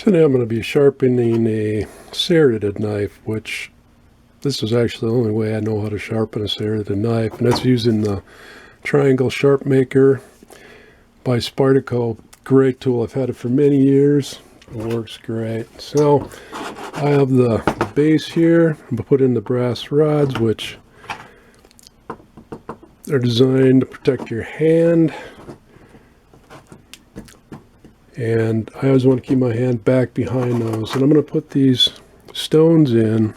Today I'm going to be sharpening a serrated knife, which this is actually the only way I know how to sharpen a serrated knife, and that's using the triangle sharp maker by Spartico. Great tool. I've had it for many years. It works great. So I have the base here. I'm going to put in the brass rods, which are designed to protect your hand. And I always want to keep my hand back behind those. And I'm going to put these stones in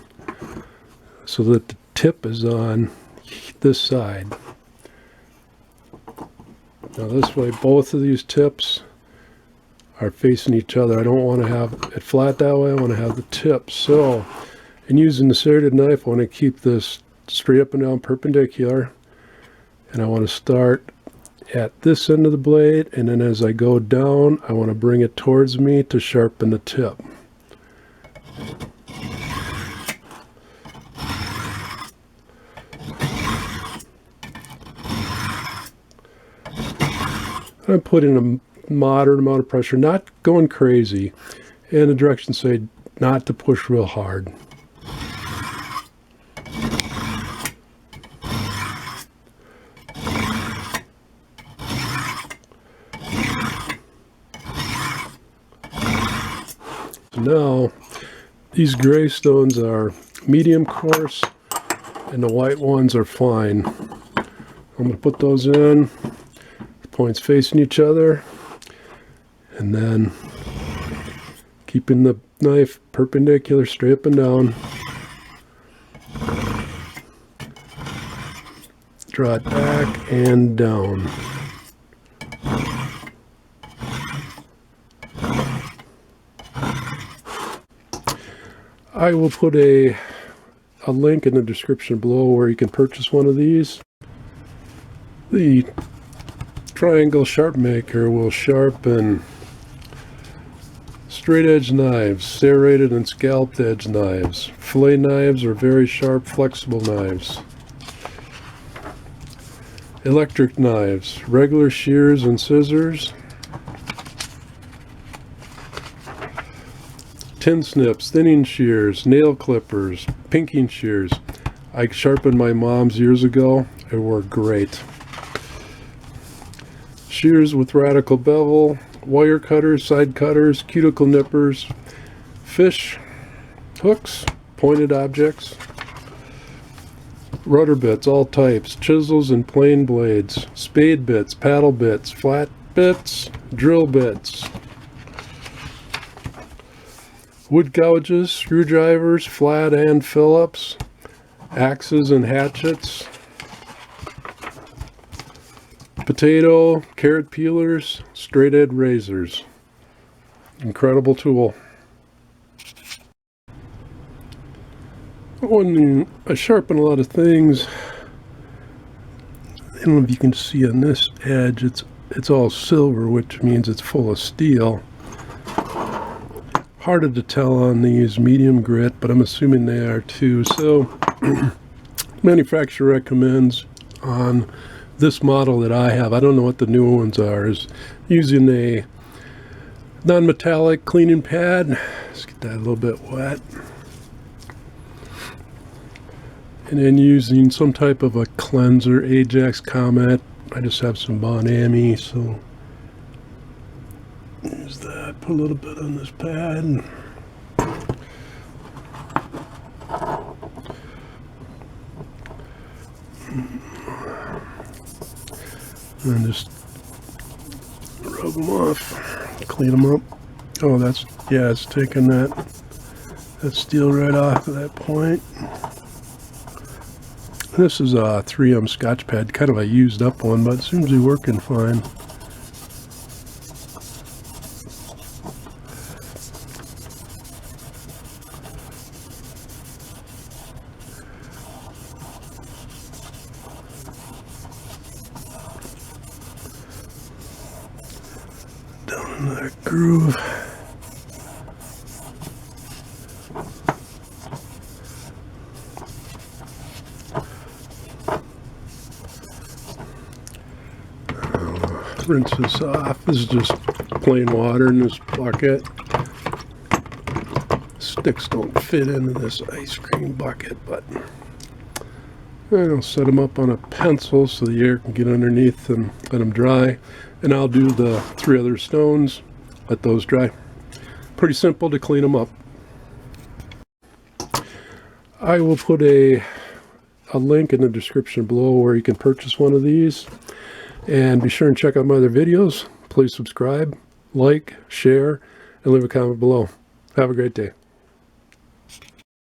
so that the tip is on this side. Now this way, both of these tips are facing each other. I don't want to have it flat that way. I want to have the tip. So, in using the serrated knife, I want to keep this straight up and down perpendicular. And I want to start at this end of the blade, and then as I go down, I want to bring it towards me to sharpen the tip. I'm putting a moderate amount of pressure, not going crazy, and the directions say not to push real hard. Now, these gray stones are medium coarse, and the white ones are fine. I'm going to put those in, the points facing each other, and then keeping the knife perpendicular, straight up and down. Draw it back and down. I will put a link in the description below where you can purchase one of these. The triangle sharp maker will sharpen straight edge knives, serrated and scalped edge knives, fillet knives, or very sharp flexible knives, electric knives, regular shears and scissors, tin snips, thinning shears, nail clippers, pinking shears. I sharpened my mom's years ago. It worked great. Shears with radical bevel, wire cutters, side cutters, cuticle nippers, fish hooks, pointed objects, rudder bits, all types, chisels and plane blades, spade bits, paddle bits, flat bits, drill bits, wood gouges, screwdrivers, flat and Phillips, axes and hatchets, potato, carrot peelers, straight edge razors. Incredible tool. When I sharpen a lot of things, I don't know if you can see on this edge, it's all silver, which means it's full of steel. Harder to tell on these medium grit, but I'm assuming they are too. So manufacturer recommends on this model that I have, I don't know what the newer ones are, is using a non-metallic cleaning pad. Let's get that a little bit wet. And then using some type of a cleanser, Ajax Comet. I just have some Bon Ami, so use that, put a little bit on this pad. And just rub them off, clean them up. Oh, that's, yeah, it's taking that steel right off at that point. This is a 3M Scotch pad, kind of a used up one, but it seems to be working fine. Down in that groove. Rinse this off. This is just plain water in this bucket. sticks don't fit into this ice cream bucket, but I'll set them up on a pencil so the air can get underneath and let them dry. And I'll do the 3 other stones, let those dry. Pretty simple to clean them up. I will put a link in the description below where you can purchase one of these. And be sure and check out my other videos. Please subscribe, like, share, and leave a comment below. Have a great day.